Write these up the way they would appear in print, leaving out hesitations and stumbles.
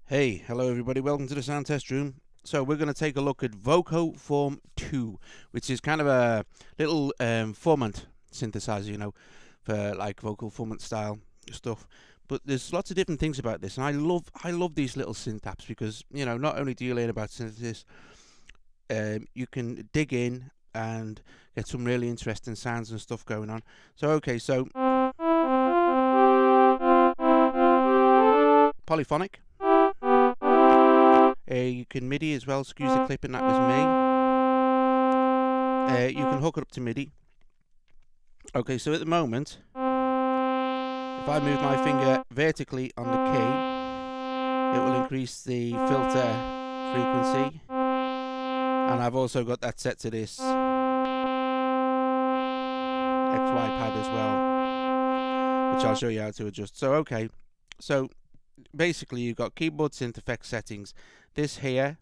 Hey, hello everybody, welcome to the Sound Test Room. So we're going to take a look at Vocaform 2, which is kind of a little formant synthesizer, you know, for like vocal formant style stuff. But there's lots of different things about this, and I love these little synth apps because, you know, not only do you learn about synthesis, you can dig in and get some really interesting sounds and stuff going on. So okay, so polyphonic. You can MIDI as well, excuse the clipping, that was me. You can hook it up to MIDI. Okay, so at the moment, if I move my finger vertically on the key, it will increase the filter frequency. And I've also got that set to this XY pad as well, which I'll show you how to adjust. So okay, so basically you've got keyboard synth effects settings. This here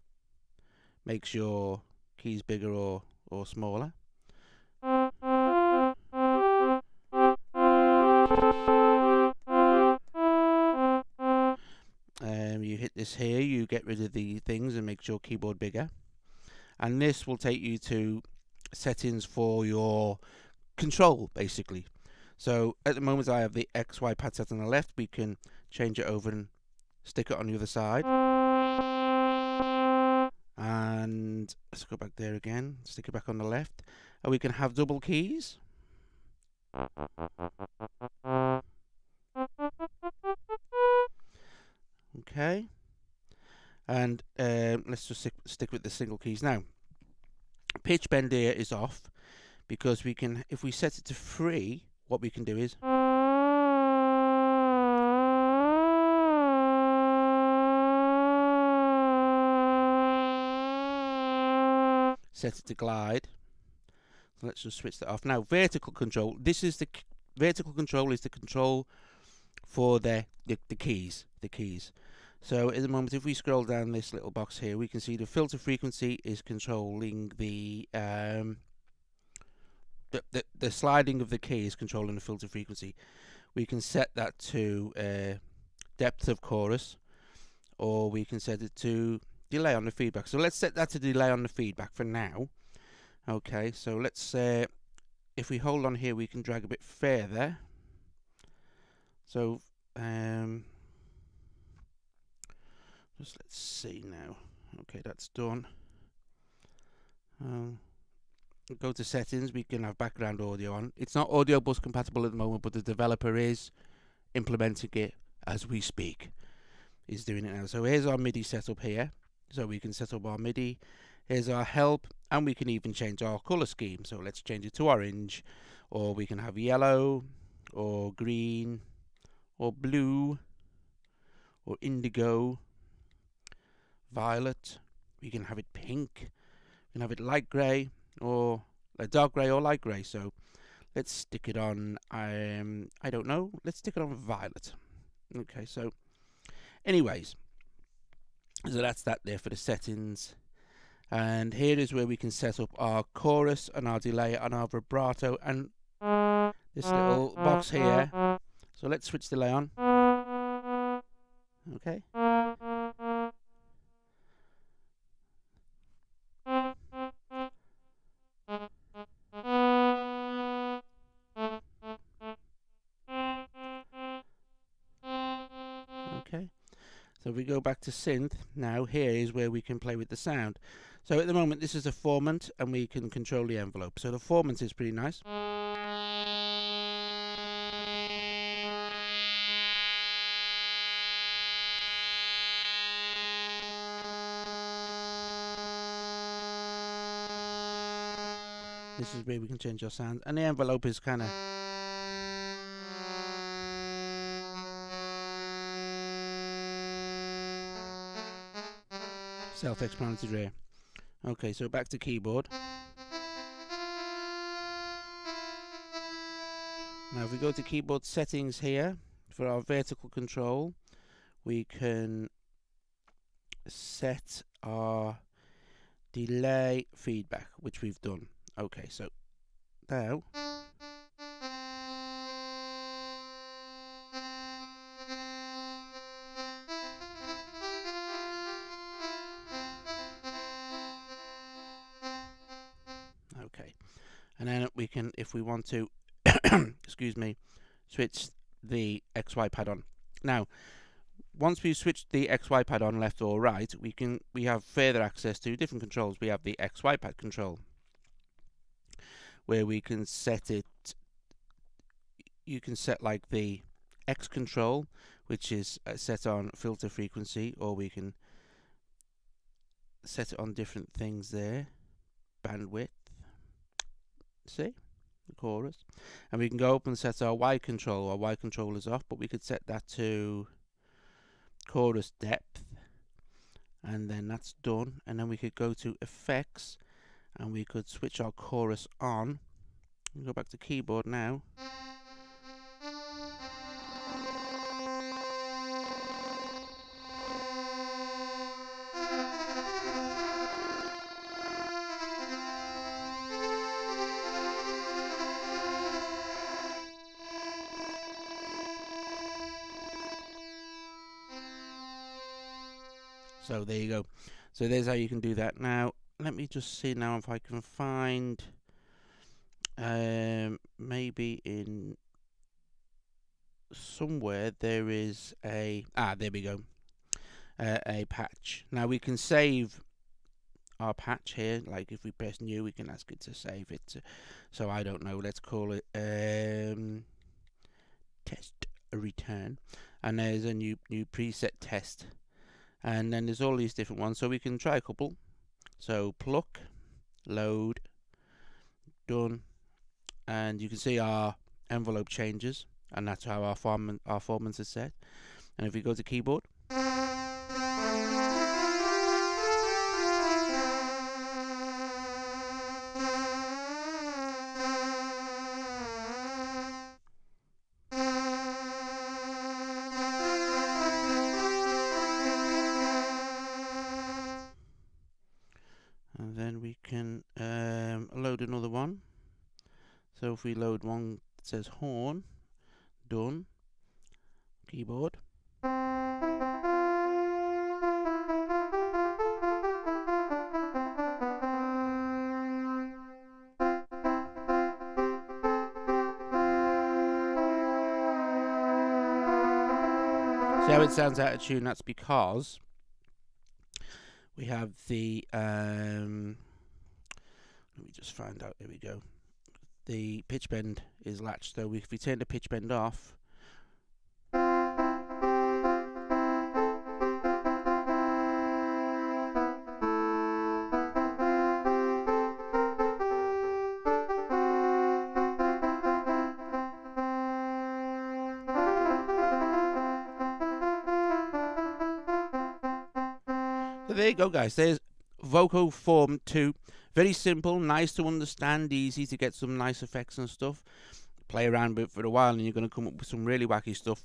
makes your keys bigger or smaller. You hit this here, you get rid of the things and makes your keyboard bigger. And this will take you to settings for your control, basically. So at the moment I have the XY pad set on the left. We can change it over and stick it on the other side. And let's go back there again, stick it back on the left. And we can have double keys. Okay. And let's just stick with the single keys now. Pitch bend here is off because we can, if we set it to 3, what we can do is set it to glide. So let's just switch that off. Now vertical control. This is the vertical control is the control for the keys. The keys. So at the moment, if we scroll down this little box here, we can see the filter frequency is controlling the sliding of the key is controlling the filter frequency. We can set that to depth of chorus, or we can set it to delay on the feedback. So let's set that to delay on the feedback for now. Okay, so let's if we hold on here, we can drag a bit further. So just let's see now. Okay, that's done. Go to settings. We can have background audio on. It's not audio bus compatible at the moment, but the developer is implementing it as we speak. He's doing it now. So here's our MIDI setup here. So we can set up our MIDI. Here's our help, and we can even change our color scheme. So let's change it to orange, or we can have yellow, or green, or blue, or indigo, violet. We can have it pink. We can have it light grey, or dark grey, or light grey. So let's stick it on. I don't know. Let's stick it on violet. Okay. So, anyways, so that's that there for the settings. And here is where we can set up our chorus and our delay and our vibrato and this little box here. So let's switch delay on. Okay. Okay. So if we go back to synth, now here is where we can play with the sound. So at the moment this is a formant and we can control the envelope. So the formant is pretty nice. This is where we can change our sound, and the envelope is kind of self-explanatory. Okay, so back to keyboard. Now if we go to keyboard settings here, for our vertical control, we can set our delay feedback, which we've done. Okay, so now and then we can, if we want to, excuse me, switch the XY pad on. Now, once we've switched the XY pad on, left or right, we have further access to different controls. We have the XY pad control, where we can set it. You can set like the X control, which is set on filter frequency, or we can set it on different things there. Bandwidth, see, the chorus, and we can go up and set our Y control. Our Y control is off, but we could set that to chorus depth, and then that's done. And then we could go to effects, and we could switch our chorus on. We go back to keyboard now. So there you go. So there's how you can do that. Now let me just see now if I can find maybe in somewhere there is a there we go, a patch. Now we can save our patch here. Like if we press new, we can ask it to save it. So I don't know, let's call it test return, and there's a new preset test. And then there's all these different ones, so we can try a couple. So pluck, load, done, and you can see our envelope changes, and that's how our formants are set. And if we go to keyboard, and then we can load another one. So if we load one that says horn, done, keyboard. See how it sounds out of tune? That's because we have the let me just find out. Here we go. The pitch bend is latched, so if we turn the pitch bend off, so there you go, guys. There's Vocaform 2. Very simple, nice to understand, easy to get some nice effects and stuff. Play around with it for a while, and you're going to come up with some really wacky stuff.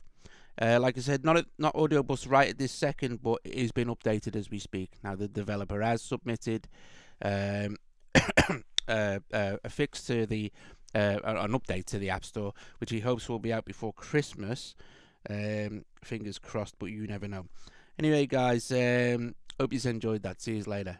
Like I said, not audio bus right at this second, but it is being updated as we speak. Now the developer has submitted a fix to the an update to the App Store, which he hopes will be out before Christmas. Fingers crossed, but you never know. Anyway, guys, hope you enjoyed that. See you later.